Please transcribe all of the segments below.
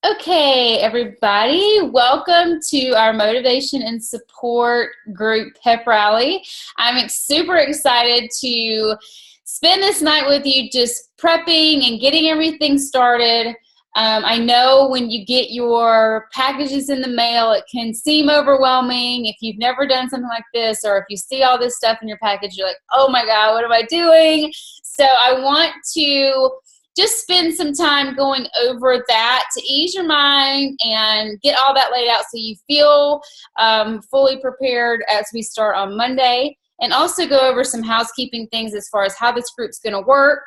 Okay, everybody, welcome to our Motivation and Support Group Pep Rally. I'm super excited to spend this night with you just prepping and getting everything started. I know when you get your packages in the mail, it can seem overwhelming if you've never done something like this, or if you see all this stuff in your package, you're like, oh my God, what am I doing? So I want to just spend some time going over that to ease your mind and get all that laid out so you feel fully prepared as we start on Monday. And also go over some housekeeping things as far as how this group's going to work.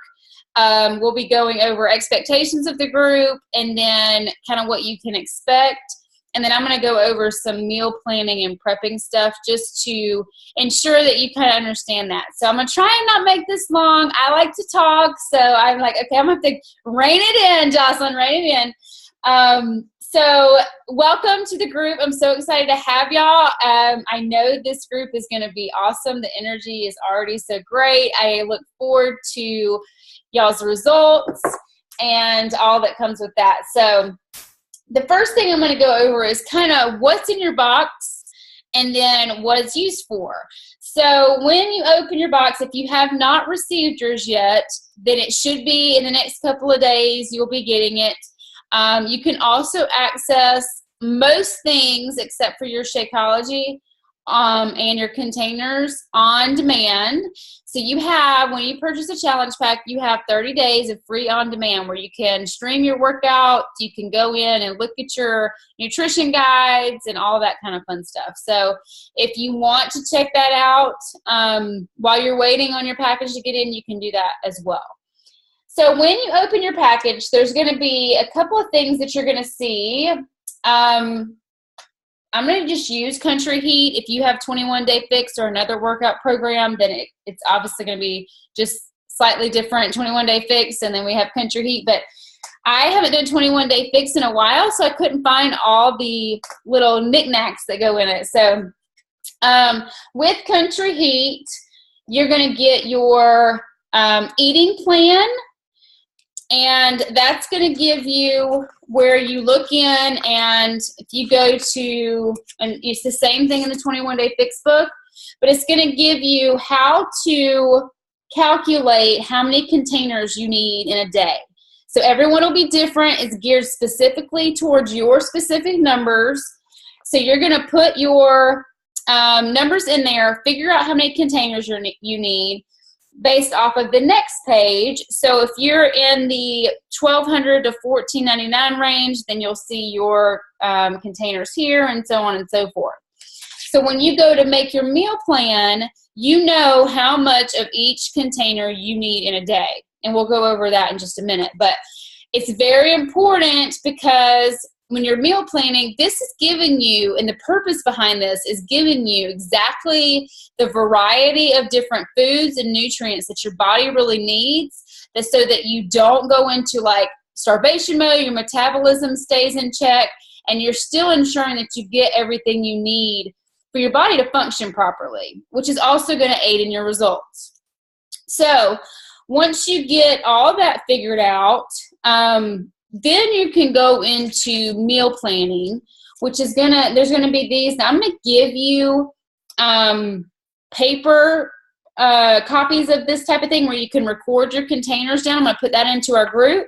We'll be going over expectations of the group and then kind of what you can expect. And then I'm going to go over some meal planning and prepping stuff just to ensure that you kind of understand that. So I'm going to try and not make this long. I like to talk, so I'm like, okay, I'm going to have to rein it in, Jocelyn, rein it in. So welcome to the group. I'm so excited to have y'all. I know this group is going to be awesome. The energy is already so great. I look forward to y'all's results and all that comes with that. So the first thing I'm going to go over is kind of what's in your box and then what it's used for. So when you open your box, if you have not received yours yet, then it should be in the next couple of days, you'll be getting it. You can also access most things except for your Shakeology and your containers on demand. So you have, when you purchase a challenge pack, you have 30 days of free on demand where you can stream your workout, you can go in and look at your nutrition guides and all that kind of fun stuff. So if you want to check that out while you're waiting on your package to get in, you can do that as well. So when you open your package, there's going to be a couple of things that you're going to see. I'm going to just use Country Heat. If you have 21 Day Fix or another workout program, then it's obviously going to be just slightly different, 21 Day Fix, and then we have Country Heat. But I haven't done 21 Day Fix in a while, so I couldn't find all the little knickknacks that go in it. So with Country Heat, you're going to get your eating plan, and that's going to give you where you look in, and if you go to, and it's the same thing in the 21 Day Fix book, but it's going to give you how to calculate how many containers you need in a day. So everyone will be different. It's geared specifically towards your specific numbers. So you're going to put your numbers in there, figure out how many containers you need, based off of the next page. So if you're in the $1,200 to $1,499 range, then you'll see your containers here and so on and so forth. So when you go to make your meal plan, you know how much of each container you need in a day. And we'll go over that in just a minute. But it's very important because when you're meal planning, this is giving you, and the purpose behind this is giving you exactly the variety of different foods and nutrients that your body really needs, so that you don't go into like starvation mode, your metabolism stays in check, and you're still ensuring that you get everything you need for your body to function properly, which is also going to aid in your results. So once you get all that figured out, then you can go into meal planning, which is there's gonna be these. Now I'm gonna give you paper copies of this type of thing where you can record your containers down. I'm gonna put that into our group,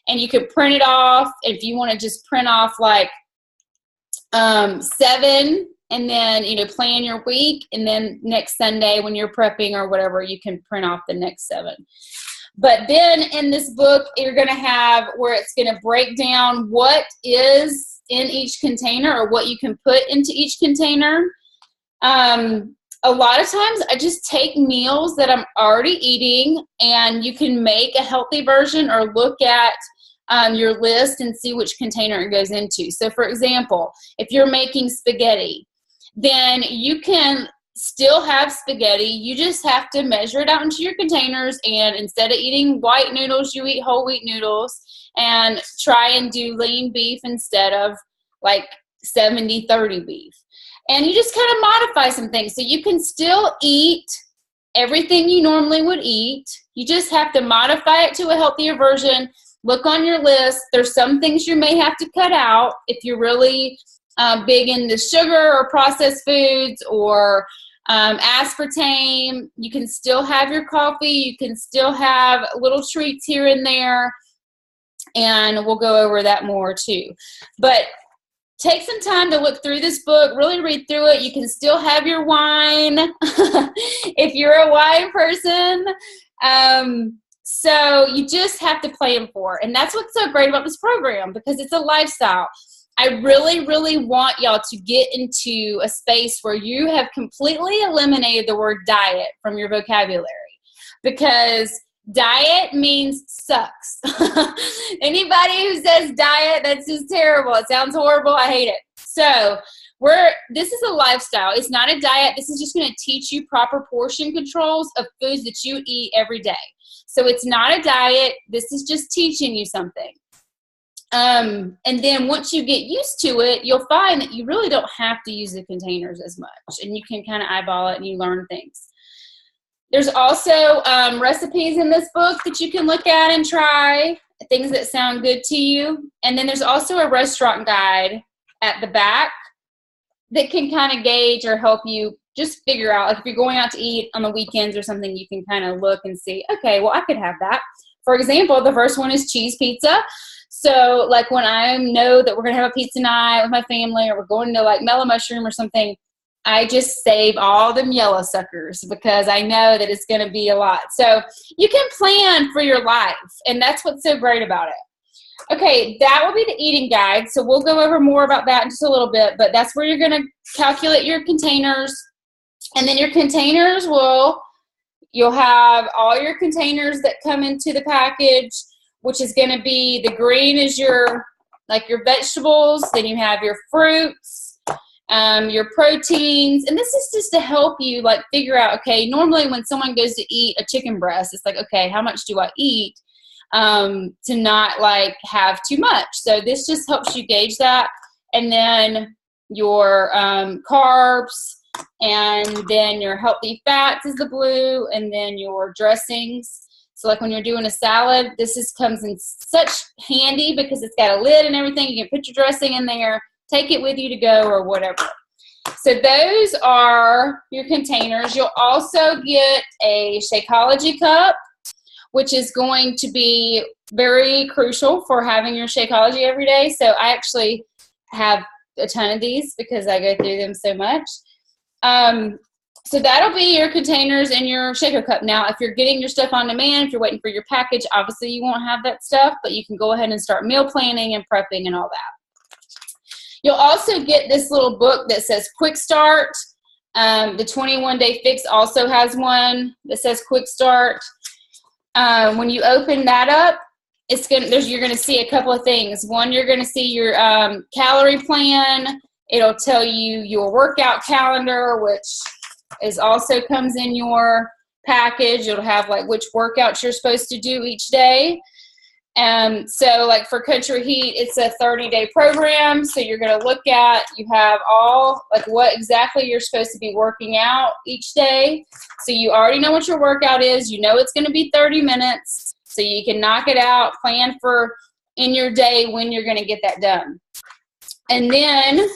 and you can print it off if you want to just print off like 7, and then plan your week, and then next Sunday when you're prepping or whatever, you can print off the next 7. But then in this book, you're going to have where it's going to break down what is in each container or what you can put into each container. A lot of times I just take meals that I'm already eating, and you can make a healthy version or look at your list and see which container it goes into. So for example, if you're making spaghetti, then you can still have spaghetti. You just have to measure it out into your containers, and instead of eating white noodles, you eat whole wheat noodles, and try and do lean beef instead of like 70-30 beef. And you just kind of modify some things. So you can still eat everything you normally would eat. You just have to modify it to a healthier version look on your list. There's some things you may have to cut out if you're really big into sugar or processed foods or aspartame. You can still have your coffee. You can still have little treats here and there. And we'll go over that more too. But take some time to look through this book, really read through it. You can still have your wine if you're a wine person. So you just have to plan for it. And that's what's so great about this program, because it's a lifestyle. I really, really want y'all to get into a space where you have completely eliminated the word diet from your vocabulary, because diet means sucks. Anybody who says diet, that's just terrible. It sounds horrible. I hate it. So this is a lifestyle. It's not a diet. This is just going to teach you proper portion controls of foods that you eat every day. So it's not a diet. This is just teaching you something. And then once you get used to it, you'll find that you really don't have to use the containers as much, and you can kind of eyeball it and you learn things. There's also recipes in this book that you can look at and try, things that sound good to you. And then there's also a restaurant guide at the back that can kind of gauge or help you just figure out, like if you're going out to eat on the weekends or something, you can kind of look and see, okay, well, I could have that. For example, the first one is cheese pizza. So like when I know that we're going to have a pizza night with my family, or we're going to like Mellow Mushroom or something, I just save all them yellow suckers because I know that it's going to be a lot. So you can plan for your life, and that's what's so great about it. Okay, that will be the eating guide. So we'll go over more about that in just a little bit, but that's where you're going to calculate your containers. And then your containers you'll have all your containers that come into the package, which is going to be, the green is your vegetables. Then you have your fruits, your proteins. And this is just to help you like figure out, okay, normally when someone goes to eat a chicken breast, it's like, okay, how much do I eat to not like have too much? So this just helps you gauge that. And then your carbs, and then your healthy fats is the blue, and then your dressings. So like when you're doing a salad, this comes in such handy because it's got a lid and everything. You can put your dressing in there, take it with you to go or whatever. So those are your containers. You'll also get a Shakeology cup, which is going to be very crucial for having your Shakeology every day. So I actually have a ton of these because I go through them so much. So that'll be your containers and your shaker cup. Now, if you're getting your stuff on demand, if you're waiting for your package, obviously you won't have that stuff, but you can go ahead and start meal planning and prepping and all that. You'll also get this little book that says Quick Start. The 21-Day Fix also has one that says Quick Start. When you open that up, you're going to see a couple of things. One, you're going to see your calorie plan. It'll tell you your workout calendar, which also comes in your package. It'll have like which workouts you're supposed to do each day. So like for Country Heat, it's a 30-day program. So you're going to look at, you have all like what exactly you're supposed to be working out each day. So you already know what your workout is. You know it's going to be 30 minutes. So you can knock it out, plan for in your day when you're going to get that done. And then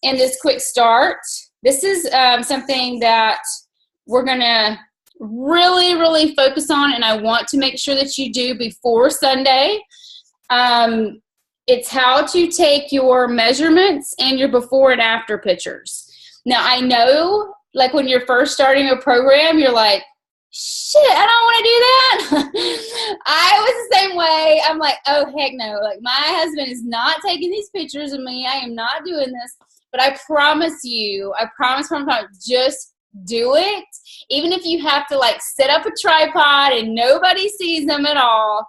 in this Quick Start, this is something that we're going to really, really focus on, and I want to make sure that you do before Sunday. It's how to take your measurements and your before and after pictures. Now, I know, like when you're first starting a program, you're like, shit, I don't want to do that. I was the same way. I'm like, oh, heck no. Like, my husband is not taking these pictures of me. I am not doing this. But I promise you, just do it. Even if you have to like set up a tripod and nobody sees them at all,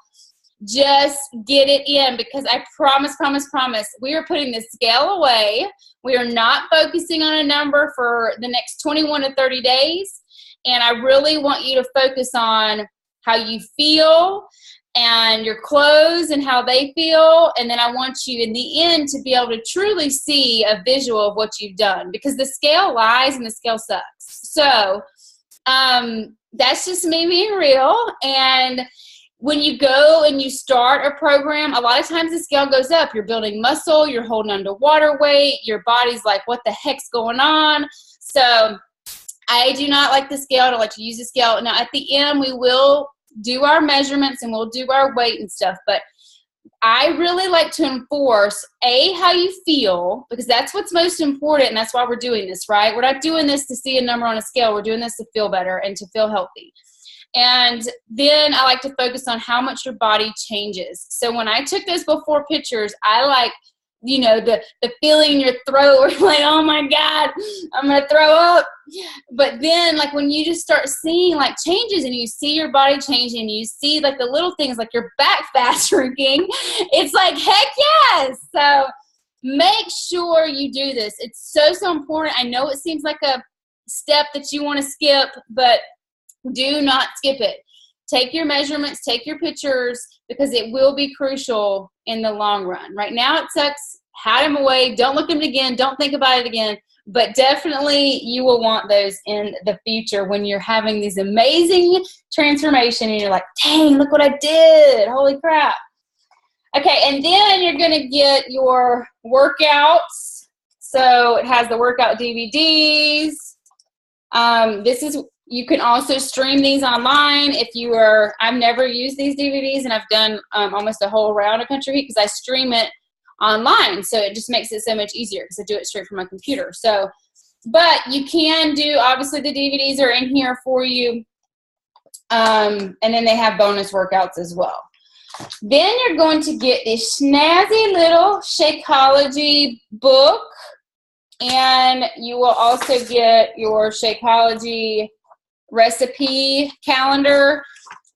just get it in, because I promise, we are putting the scale away. We are not focusing on a number for the next 21 to 30 days. And I really want you to focus on how you feel and your clothes and how they feel. And then I want you in the end to be able to truly see a visual of what you've done, because the scale lies and the scale sucks. So that's just me being real. And when you go and you start a program, a lot of times the scale goes up. You're building muscle, you're holding on to water weight, your body's like, what the heck's going on? So I do not like the scale. I don't like to use the scale. Now at the end, we will do our measurements and we'll do our weight and stuff, but I really like to enforce how you feel, because that's what's most important, and that's why we're doing this, right? We're not doing this to see a number on a scale. We're doing this to feel better and to feel healthy. And then I like to focus on how much your body changes. So when I took those before pictures, I like, you know, the feeling in your throat where you're like, oh my God, I'm going to throw up. But then like when you just start seeing like changes and you see your body changing, you see like the little things like your back fat shrinking, it's like, heck yes. So make sure you do this. It's so, so important. I know it seems like a step that you want to skip, but do not skip it. Take your measurements, take your pictures, because it will be crucial in the long run. Right now it sucks. Hide them away. Don't look at them again. Don't think about it again. But definitely you will want those in the future when you're having these amazing transformation and you're like, dang, look what I did. Holy crap. Okay, and then you're going to get your workouts. So it has the workout DVDs. You can also stream these online if you are. I've never used these DVDs, and I've done almost a whole round of Country Heat because I stream it online. So it just makes it so much easier because I do it straight from my computer. So, but you can do, obviously the DVDs are in here for you. And then they have bonus workouts as well. Then you're going to get this snazzy little Shakeology book. And you will also get your Shakeology recipe calendar.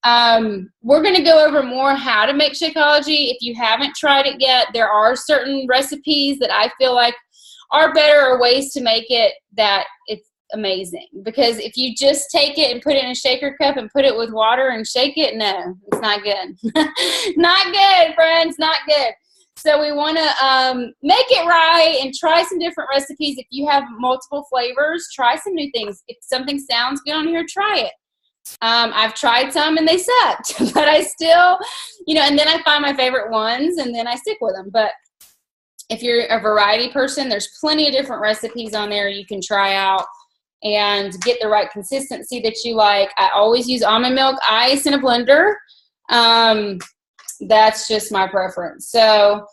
We're going to go over more how to make Shakeology. If you haven't tried it yet, there are certain recipes that I feel like are better, or ways to make it that it's amazing. Because if you just take it and put it in a shaker cup and put it with water and shake it, no, it's not good. Not good, friends, not good. So we want to make it right and try some different recipes. If you have multiple flavors, try some new things. If something sounds good on here, try it. I've tried some and they sucked, but I still, you know, and then I find my favorite ones and then I stick with them. But if you're a variety person, there's plenty of different recipes on there you can try out and get the right consistency that you like. I always use almond milk ice in a blender. That's just my preference. So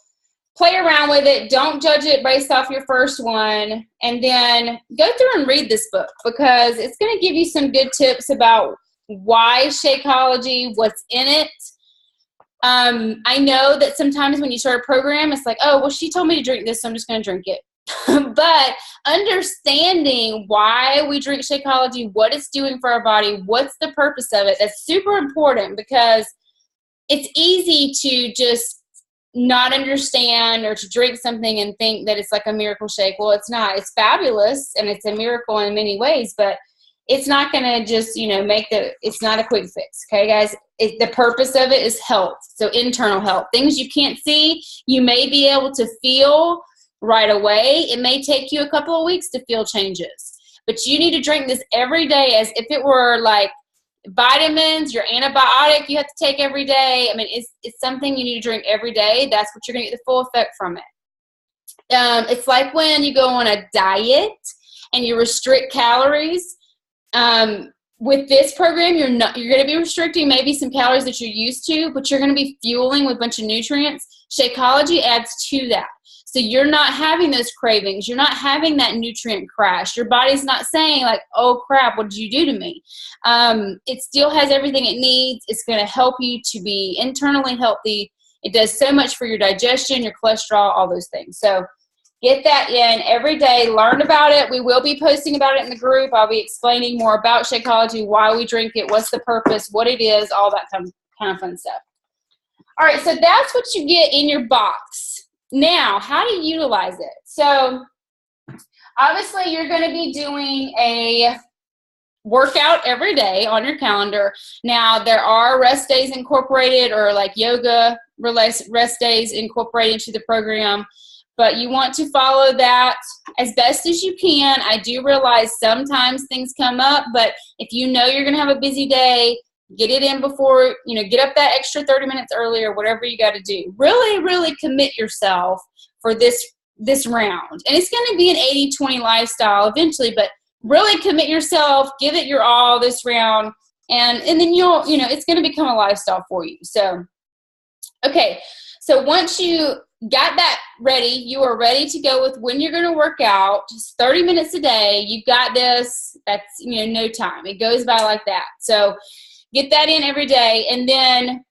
play around with it. Don't judge it based off your first one. And then go through and read this book, because it's going to give you some good tips about why Shakeology, what's in it. I know that sometimes when you start a program, it's like, oh, well, she told me to drink this, so I'm just going to drink it. But understanding why we drink Shakeology, what it's doing for our body, what's the purpose of it, that's super important, because it's easy to just not understand or to drink something and think that it's like a miracle shake. Well, it's not. It's fabulous and it's a miracle in many ways, but it's not going to just, you know, it's not a quick fix. Okay, guys? The purpose of it is health. So internal health. Things you can't see, you may be able to feel right away. It may take you a couple of weeks to feel changes, but you need to drink this every day as if it were like vitamins, your antibiotic you have to take every day. I mean, it's something you need to drink every day. That's what you're going to get the full effect from it. It's like when you go on a diet and you restrict calories. With this program, you're going to be restricting maybe some calories that you're used to, but you're going to be fueling with a bunch of nutrients. Shakeology adds to that. So you're not having those cravings. You're not having that nutrient crash. Your body's not saying like, oh crap, what did you do to me? It still has everything it needs. It's going to help you to be internally healthy. It does so much for your digestion, your cholesterol, all those things. So get that in every day. Learn about it. We will be posting about it in the group. I'll be explaining more about Shakeology, why we drink it, what's the purpose, what it is, all that kind of fun stuff. All right, so that's what you get in your box. Now, how to utilize it. So obviously you're going to be doing a workout every day on your calendar. Now, there are rest days incorporated, or like yoga rest days incorporated into the program, but you want to follow that as best as you can. I do realize sometimes things come up, but if you know you're going to have a busy day, Get it in before, get up that extra 30 minutes earlier, whatever you got to do. Really, really commit yourself for this round. And it's going to be an 80-20 lifestyle eventually, but really commit yourself, give it your all this round, and then you'll, it's going to become a lifestyle for you. So, okay. So once you got that ready, you are ready to go with when you're going to work out, just 30 minutes a day. You got this. That's, no time. It goes by like that. So get that in every day. And then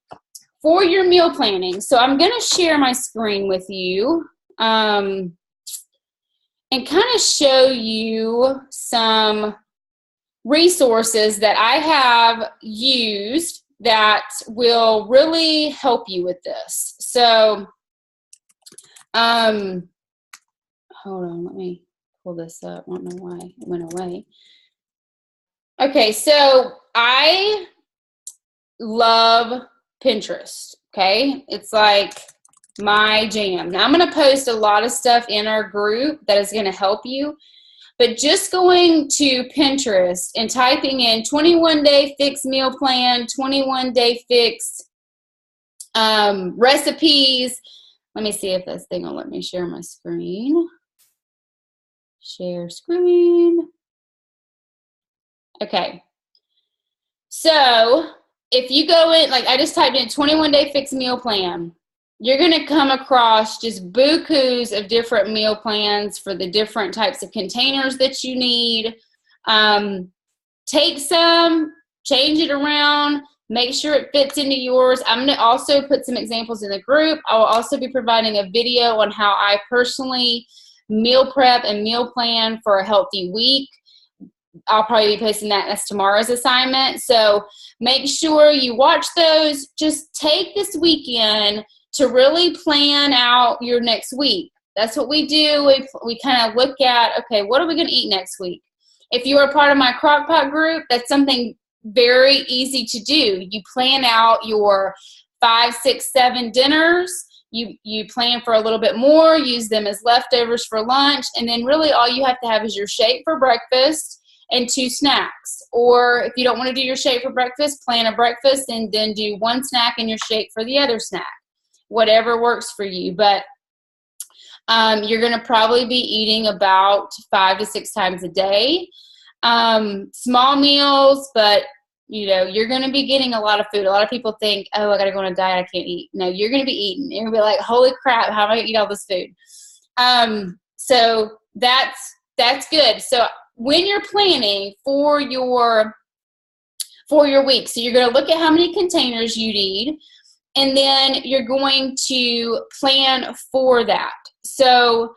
for your meal planning, so I'm going to share my screen with you and kind of show you some resources that I have used that will really help you with this. So, hold on, let me pull this up. I don't know why it went away. Okay, so I love Pinterest, okay? It's like my jam. Now, I'm going to post a lot of stuff in our group that is going to help you. But just going to Pinterest and typing in 21-day fixed meal plan, 21-day fixed recipes. Let me see if this thing will let me share my screen. Share screen. Okay. So if you go in, like I just typed in 21-day fixed meal plan, you're going to come across just bukus of different meal plans for the different types of containers that you need. Take some, change it around, make sure it fits into yours. I'm going to also put some examples in the group. I will also be providing a video on how I personally meal prep and meal plan for a healthy week. I'll probably be posting that as tomorrow's assignment. So make sure you watch those. Just take this weekend to really plan out your next week. That's what we do. We kind of look at, okay, what are we going to eat next week? If you are part of my Crock-Pot group, that's something very easy to do. You plan out your 5, 6, 7 dinners. You plan for a little bit more, use them as leftovers for lunch, and then really all you have to have is your shake for breakfast and 2 snacks. Or if you don't want to do your shake for breakfast, plan a breakfast and then do 1 snack and your shake for the other snack. Whatever works for you. But you're going to probably be eating about 5 to 6 times a day. Small meals, but you're going to be getting a lot of food. A lot of people think, oh, I got to go on a diet, I can't eat. No, you're going to be eating. You're going to be like, holy crap, how am I going to eat all this food? So that's good. So when you're planning for your week, so you're going to look at how many containers you need, and then you're going to plan for that. So,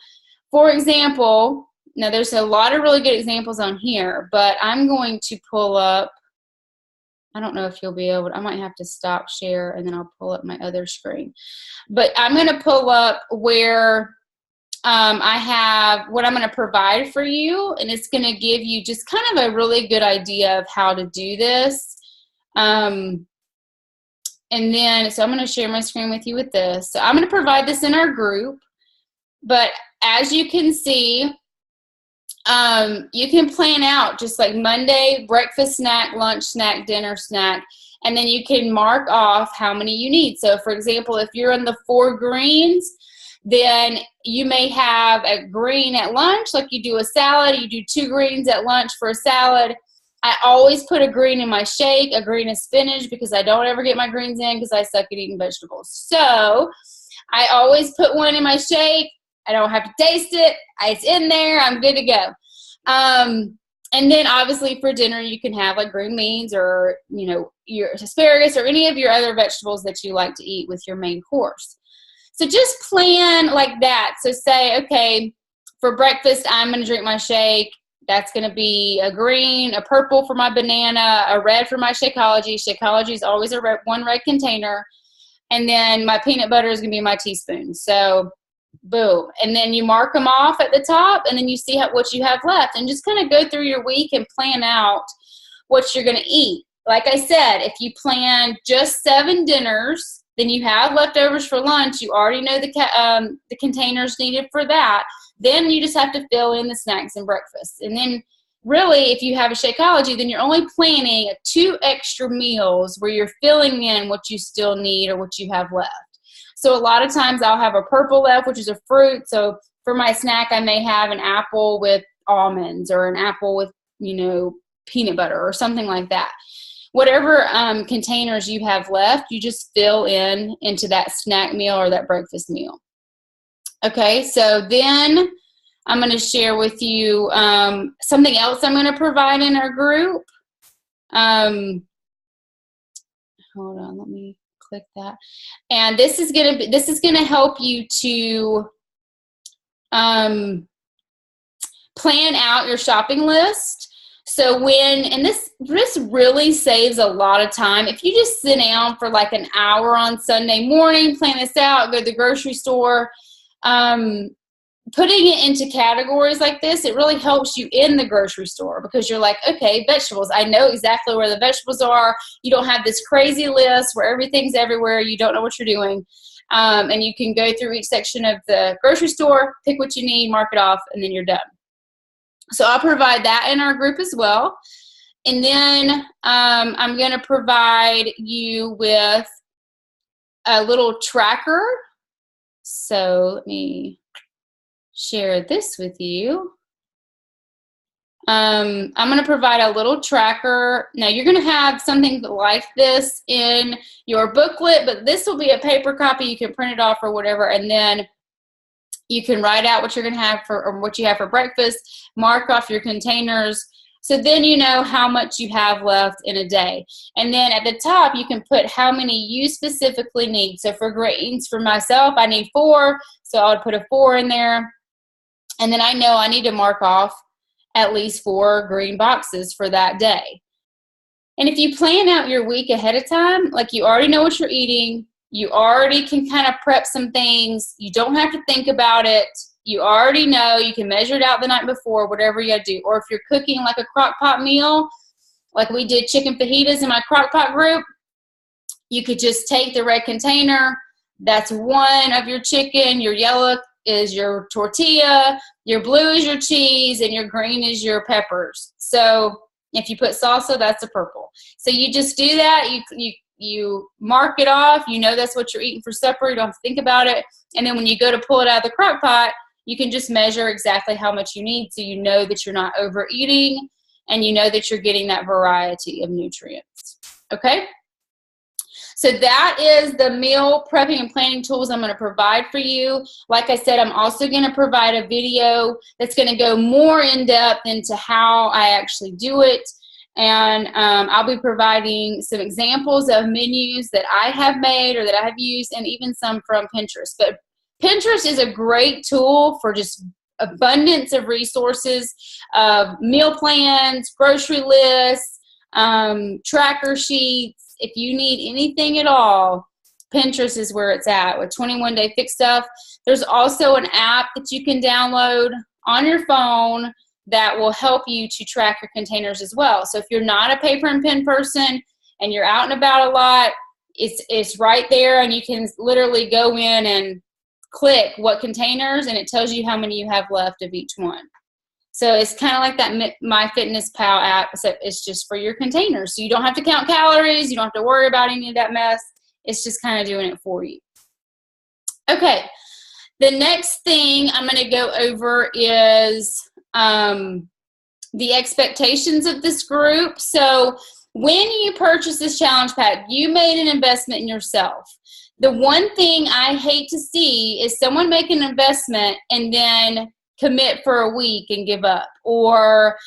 for example, now there's a lot of really good examples on here, but I'm going to pull up, I don't know if you'll be able to, I might have to stop share and then I'll pull up my other screen. But I'm going to pull up where I have what I'm going to provide for you, and it's going to give you just kind of a really good idea of how to do this. And then, so I'm going to share my screen with you with this. So I'm going to provide this in our group, but as you can see, you can plan out just like Monday, breakfast snack, lunch snack, dinner snack, and then you can mark off how many you need. So for example, if you're in the 4 greens, then you may have a green at lunch, like you do a salad, you do 2 greens at lunch for a salad. I always put a green in my shake, a green of spinach, because I don't ever get my greens in because I suck at eating vegetables. So I always put one in my shake. I don't have to taste it. It's in there. I'm good to go. And then obviously for dinner, you can have like green beans or, your asparagus or any of your other vegetables that you like to eat with your main course. So just plan like that. So say, okay, for breakfast, I'm going to drink my shake. That's going to be a green, a purple for my banana, a red for my Shakeology. Shakeology is always one red container. And then my peanut butter is going to be my teaspoon. So boom. And then you mark them off at the top, and then you see what you have left. And just kind of go through your week and plan out what you're going to eat. Like I said, if you plan just 7 dinners, then you have leftovers for lunch. You already know the containers needed for that. Then you just have to fill in the snacks and breakfast. And then really, if you have a Shakeology, then you're only planning 2 extra meals where you're filling in what you still need or what you have left. So a lot of times I'll have a purple left, which is a fruit. So for my snack, I may have an apple with almonds or an apple with, peanut butter or something like that. Whatever containers you have left, you just fill into that snack meal or that breakfast meal. Okay, so then I'm going to share with you something else I'm going to provide in our group. Hold on, let me click that. And this is going to help you to plan out your shopping list. So this really saves a lot of time. If you just sit down for like an hour on Sunday morning, plan this out, go to the grocery store, putting it into categories like this, it really helps you in the grocery store because you're like, okay, vegetables, I know exactly where the vegetables are. You don't have this crazy list where everything's everywhere. You don't know what you're doing. And you can go through each section of the grocery store, pick what you need, mark it off, and then you're done. So I'll provide that in our group as well. And then I'm going to provide you with a little tracker. So let me share this with you. I'm going to provide a little tracker. Now you're going to have something like this in your booklet, but this will be a paper copy. You can print it off or whatever, and then you can write out what you're going to have or what you have for breakfast, mark off your containers, so then you know how much you have left in a day. And then at the top, you can put how many you specifically need. So for greens, for myself, I need 4, so I would put a 4 in there. And then I know I need to mark off at least 4 green boxes for that day. And if you plan out your week ahead of time, like you already know what you're eating, you already can kind of prep some things. You don't have to think about it. You already know. You can measure it out the night before, whatever you got to do. Or if you're cooking like a crock pot meal, like we did chicken fajitas in my crock pot group, you could just take the red container. That's 1 of your chicken. Your yellow is your tortilla. Your blue is your cheese. And your green is your peppers. So if you put salsa, that's a purple. So you just do that. You mark it off. You know that's what you're eating for supper. You don't have to think about it. And then when you go to pull it out of the crock pot, you can just measure exactly how much you need, so you know that you're not overeating and you know that you're getting that variety of nutrients. Okay? So that is the meal prepping and planning tools I'm going to provide for you. Like I said, I'm also going to provide a video that's going to go more in depth into how I actually do it. And I'll be providing some examples of menus that I have made or that I have used, and even some from Pinterest. But Pinterest is a great tool for just abundance of resources, meal plans, grocery lists, tracker sheets. If you need anything at all, Pinterest is where it's at with 21 Day Fix Stuff. There's also an app that you can download on your phone that will help you to track your containers as well. So if you're not a paper and pen person and you're out and about a lot, it's right there, and you can literally go in and click what containers, and it tells you how many you have left of each one. So it's kind of like that MyFitnessPal app, except it's just for your containers. So you don't have to count calories. You don't have to worry about any of that mess. It's just kind of doing it for you. Okay, the next thing I'm going to go over is the expectations of this group. So when you purchase this challenge pack, you made an investment in yourself. The one thing I hate to see is someone make an investment and then commit for a week and give up, or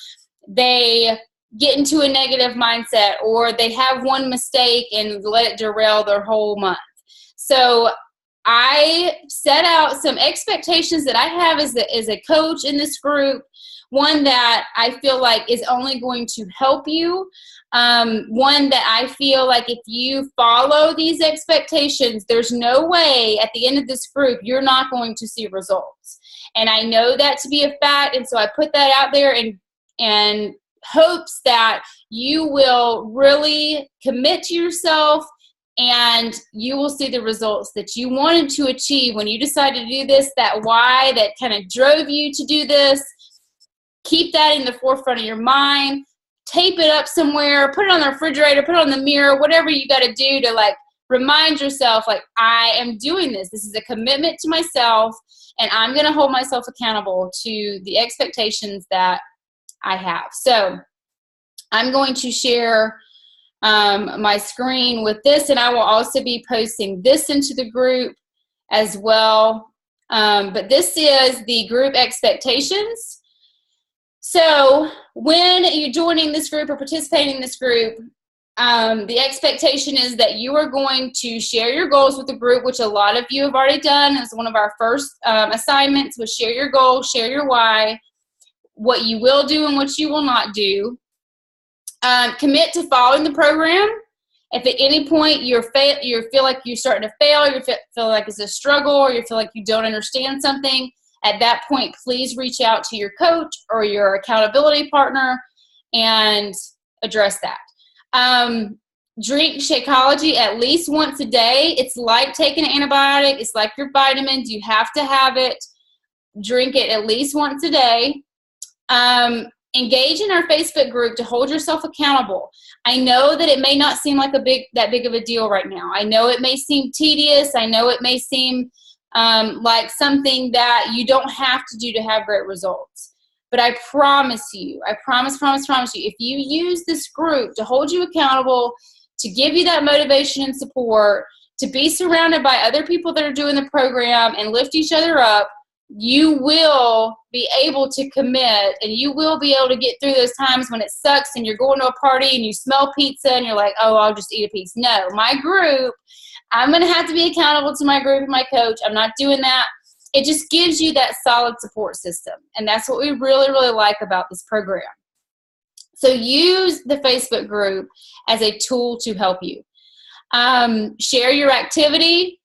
they get into a negative mindset, or they have one mistake and let it derail their whole month. So I set out some expectations that I have as a coach in this group, one that I feel like is only going to help you, one that I feel like if you follow these expectations, there's no way at the end of this group you're not going to see results. And I know that to be a fact, and so I put that out there and hopes that you will really commit to yourself and you will see the results that you wanted to achieve when you decided to do this. That why that kind of drove you to do this keep that in the forefront of your mind. Tape it up somewhere, put it on the refrigerator, put it on the mirror, whatever you got to do to like remind yourself, like, I am doing this. This is a commitment to myself, and I'm going to hold myself accountable to the expectations that I have. So I'm going to share my screen with this, and I will also be posting this into the group as well. But this is the group expectations. So when you're joining this group or participating in this group, the expectation is that you are going to share your goals with the group, which a lot of you have already done. It's one of our first assignments was share your goals, share your why, what you will do and what you will not do. Commit to following the program. If at any point you feel like you're starting to fail, you feel like it's a struggle, or you feel like you don't understand something, at that point, please reach out to your coach or your accountability partner and address that. Drink Shakeology at least once a day. It's like taking an antibiotic. It's like your vitamins. You have to have it. Drink it at least once a day. Engage in our Facebook group to hold yourself accountable. I know that it may not seem like that big of a deal right now. I know it may seem tedious. I know it may seem like something that you don't have to do to have great results. But I promise you, promise you, if you use this group to hold you accountable, to give you that motivation and support, to be surrounded by other people that are doing the program and lift each other up, you will be able to commit, and you will be able to get through those times when it sucks and you're going to a party and you smell pizza and you're like, oh, I'll just eat a piece. No, my group, I'm going to have to be accountable to my group and my coach. I'm not doing that. It just gives you that solid support system. And that's what we really, really like about this program. So use the Facebook group as a tool to help you. Share your activity.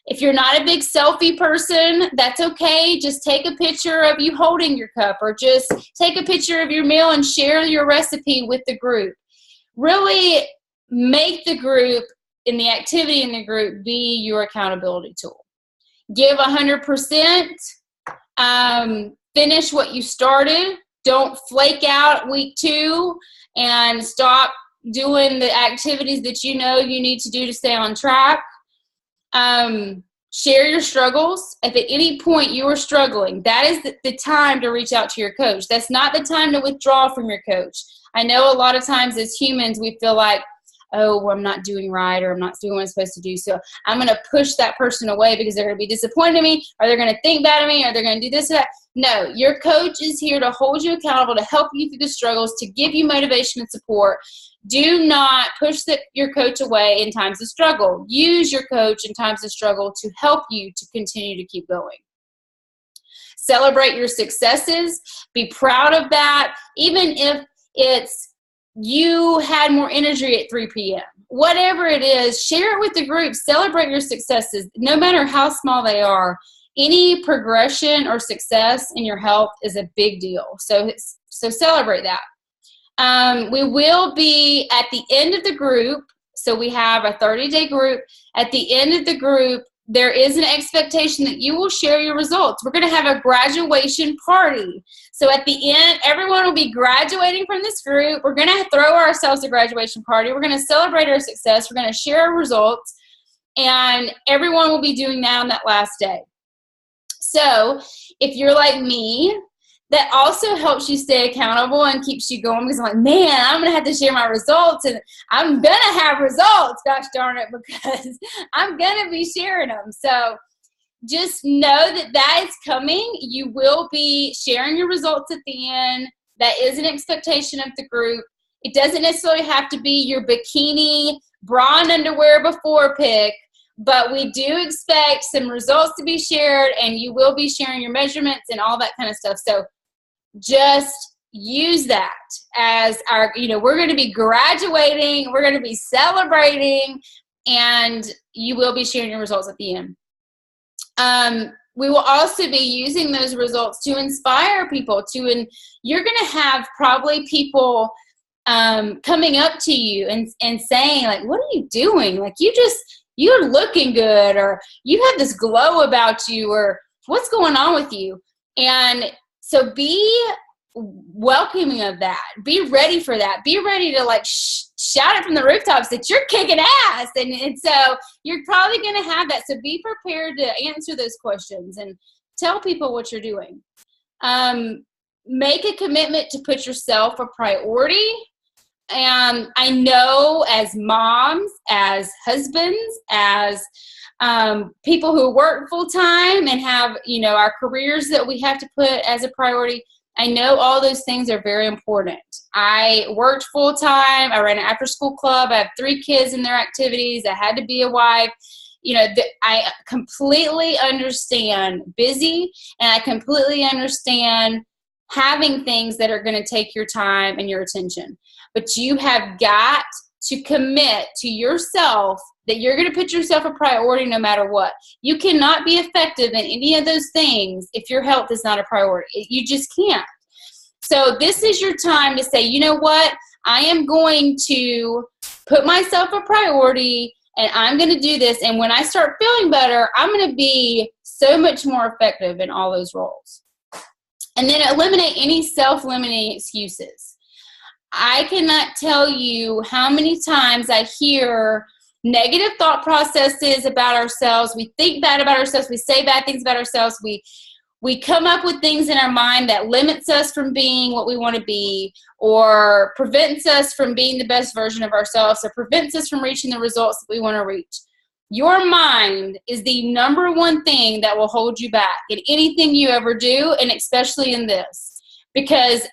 If you're not a big selfie person, that's okay. Just take a picture of you holding your cup, or just take a picture of your meal and share your recipe with the group. Really make the group and the activity in the group be your accountability tool. Give 100%. Finish what you started. Don't flake out week 2 and stop doing the activities that you know you need to do to stay on track. Share your struggles. If at any point you are struggling, that is the time to reach out to your coach. That's not the time to withdraw from your coach. I know a lot of times as humans we feel like, oh, well, I'm not doing right, or I'm not doing what I'm supposed to do, so I'm going to push that person away because they're going to be disappointed in me, or they're going to think bad of me, or they're going to do this or that. No, your coach is here to hold you accountable, to help you through the struggles, to give you motivation and support. Do not push your coach away in times of struggle. Use your coach in times of struggle to help you to continue to keep going. Celebrate your successes. Be proud of that, even if it's you had more energy at 3 p.m. Whatever it is, share it with the group. Celebrate your successes, no matter how small they are. Any progression or success in your health is a big deal. So celebrate that. We will be at the end of the group. So we have a 30-day group. At the end of the group, there is an expectation that you will share your results. We're going to have a graduation party. So at the end, everyone will be graduating from this group. We're going to throw ourselves a graduation party. We're going to celebrate our success. We're going to share our results. And everyone will be doing that on that last day. So if you're like me, that also helps you stay accountable and keeps you going, because I'm like, man, I'm going to have to share my results, and I'm going to have results, gosh darn it, because I'm going to be sharing them. So just know that is coming. You will be sharing your results at the end. That is an expectation of the group. It doesn't necessarily have to be your bikini bra and underwear before pic, but we do expect some results to be shared, and you will be sharing your measurements and all that kind of stuff. So just use that as our, we're going to be graduating, we're going to be celebrating, and you will be sharing your results at the end. We will also be using those results to inspire people you're going to have probably people coming up to you and saying, like, what are you doing? Like, you're looking good, or you have this glow about you, or what's going on with you? And so be welcoming of that. Be ready for that. Be ready to like shout it from the rooftops that you're kicking ass. And so you're probably going to have that. So be prepared to answer those questions and tell people what you're doing. Make a commitment to put yourself a priority. And I know as moms, as husbands, as people who work full time and have, our careers that we have to put as a priority, I know all those things are very important. I worked full time. I ran an after school club. I have 3 kids in their activities. I had to be a wife. I completely understand busy, and I completely understand having things that are going to take your time and your attention. But you have got to commit to yourself that you're going to put yourself a priority no matter what. You cannot be effective in any of those things if your health is not a priority. You just can't. So this is your time to say, you know what? I am going to put myself a priority, and I'm going to do this. And when I start feeling better, I'm going to be so much more effective in all those roles. And then eliminate any self-limiting excuses. I cannot tell you how many times I hear negative thought processes about ourselves. We think bad about ourselves. We say bad things about ourselves. We come up with things in our mind that limits us from being what we want to be, or prevents us from being the best version of ourselves, or prevents us from reaching the results that we want to reach. Your mind is the number one thing that will hold you back in anything you ever do, and especially in this. Because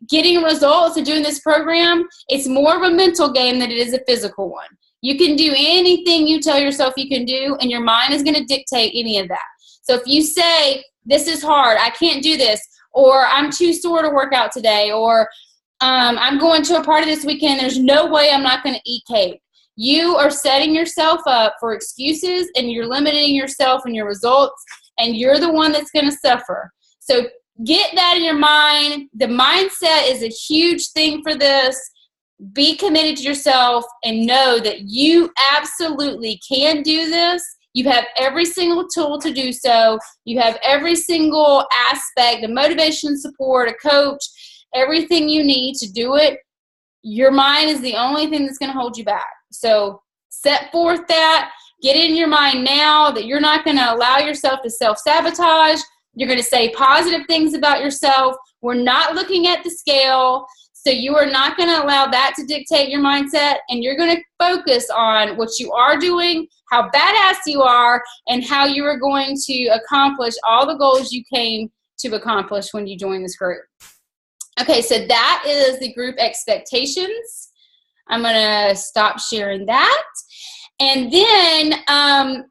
getting results and doing this program, it's more of a mental game than it is a physical one. You can do anything you tell yourself you can do, and your mind is going to dictate any of that. So if you say, this is hard, I can't do this, or I'm too sore to work out today, or I'm going to a party this weekend, there's no way I'm not going to eat cake. You are setting yourself up for excuses, and you're limiting yourself and your results, and you're the one that's going to suffer. So get that in your mind. The mindset is a huge thing for this. Be committed to yourself and know that you absolutely can do this. You have every single tool to do so. You have every single aspect, the motivation, support, a coach, everything you need to do it. Your mind is the only thing that's going to hold you back. So set forth that. Get in your mind now that you're not going to allow yourself to self-sabotage. You're going to say positive things about yourself. We're not looking at the scale. So you are not going to allow that to dictate your mindset. And you're going to focus on what you are doing, how badass you are, and how you are going to accomplish all the goals you came to accomplish when you join this group. Okay, so that is the group expectations. I'm going to stop sharing that. And then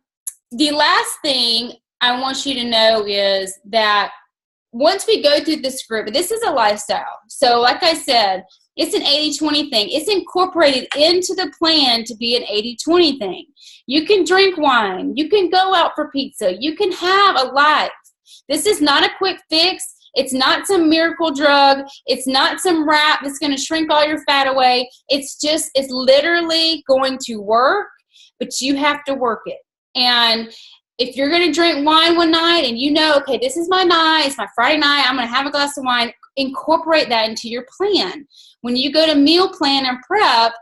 the last thing I want you to know is that once we go through this group, this is a lifestyle. So like I said, it's an 80-20 thing. It's incorporated into the plan to be an 80-20 thing. You can drink wine. You can go out for pizza. You can have a life. This is not a quick fix. It's not some miracle drug. It's not some wrap that's going to shrink all your fat away. It's literally going to work, but you have to work it. And if you're going to drink wine one night and you know, okay, this is my night, it's my Friday night, I'm going to have a glass of wine, incorporate that into your plan. When you go to meal plan and prep,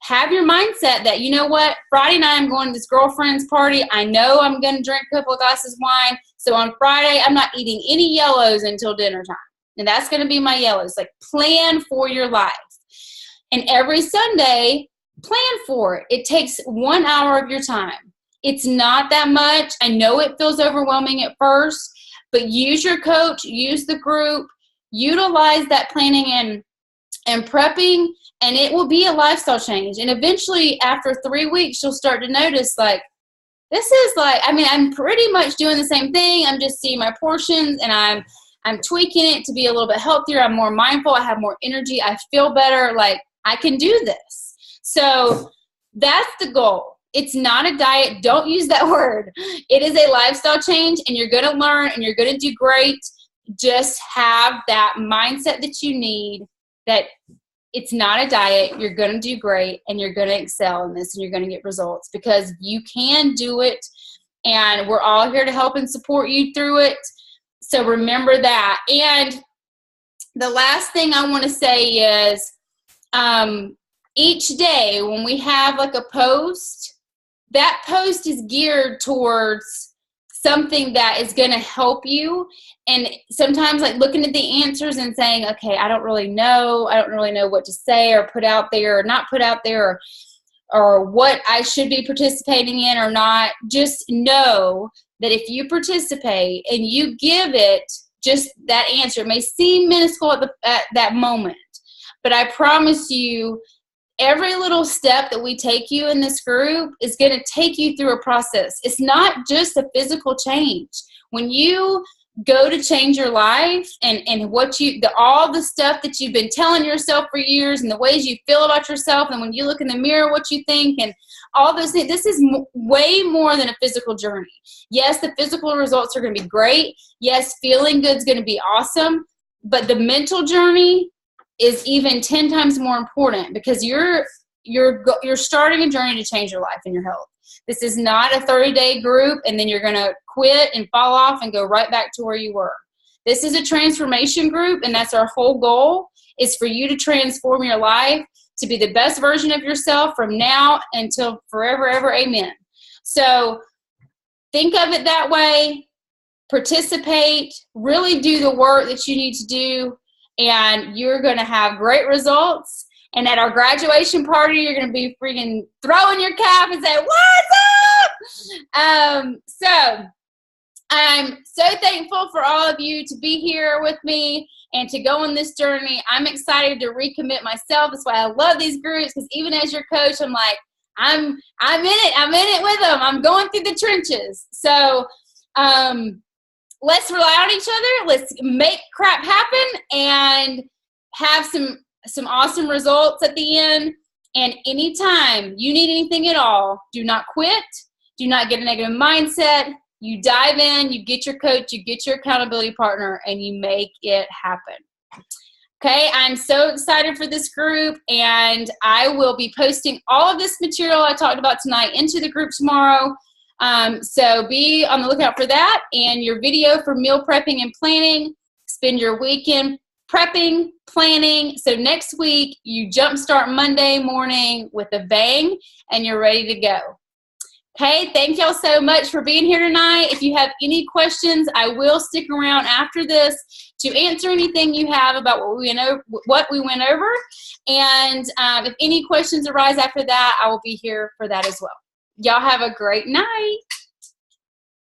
have your mindset that, you know what, Friday night I'm going to this girlfriend's party. I know I'm going to drink a couple of glasses of wine. So on Friday, I'm not eating any yellows until dinner time. And that's going to be my yellows. Like, plan for your life. And every Sunday, plan for it. It takes 1 hour of your time. It's not that much. I know it feels overwhelming at first, but use your coach, use the group, utilize that planning and prepping, and it will be a lifestyle change. And eventually, after 3 weeks, you'll start to notice, like, this is like, I mean, I'm pretty much doing the same thing. I'm just seeing my portions, and I'm tweaking it to be a little bit healthier. I'm more mindful. I have more energy. I feel better. Like, I can do this. So that's the goal. It's not a diet. Don't use that word. It is a lifestyle change, and you're going to learn, and you're going to do great. Just have that mindset that you need, that it's not a diet. You're going to do great, and you're going to excel in this, and you're going to get results, because you can do it, and we're all here to help and support you through it. So remember that. And the last thing I want to say is each day when we have like a post, that post is geared towards something that is going to help you. And sometimes like looking at the answers and saying, okay, I don't really know what to say or put out there or not put out there, or what I should be participating in or not. Just know that if you participate and you give it just that answer, it may seem minuscule at that moment, but I promise you, every little step that we take you in this group is going to take you through a process. It's not just a physical change. When you go to change your life and all the stuff that you've been telling yourself for years and the ways you feel about yourself, and when you look in the mirror, what you think and all those things, this is way more than a physical journey. Yes, the physical results are going to be great. Yes, feeling good is going to be awesome. But the mental journey is even 10 times more important, because you're starting a journey to change your life and your health. This is not a 30-day group and then you're going to quit and fall off and go right back to where you were. This is a transformation group, and that's our whole goal, is for you to transform your life to be the best version of yourself from now until forever, ever. Amen. So think of it that way. Participate. Really do the work that you need to do, and you're going to have great results. And at our graduation party, you're going to be freaking throwing your cap and say, what's up? So I'm so thankful for all of you to be here with me and to go on this journey. I'm excited to recommit myself. That's why I love these groups, because even as your coach, I'm like, I'm in it with them. I'm going through the trenches. So let's rely on each other. Let's make crap happen and have some awesome results at the end. And anytime you need anything at all, do not quit. Do not get a negative mindset. You dive in, you get your coach, you get your accountability partner, and you make it happen. Okay, I'm so excited for this group, and I will be posting all of this material I talked about tonight into the group tomorrow. So be on the lookout for that, and your video for meal prepping and planning. Spend your weekend prepping, planning. So next week, you jumpstart Monday morning with a bang, and you're ready to go. Okay, thank y'all so much for being here tonight. If you have any questions, I will stick around after this to answer anything you have about what we went over. And if any questions arise after that, I will be here for that as well. Y'all have a great night.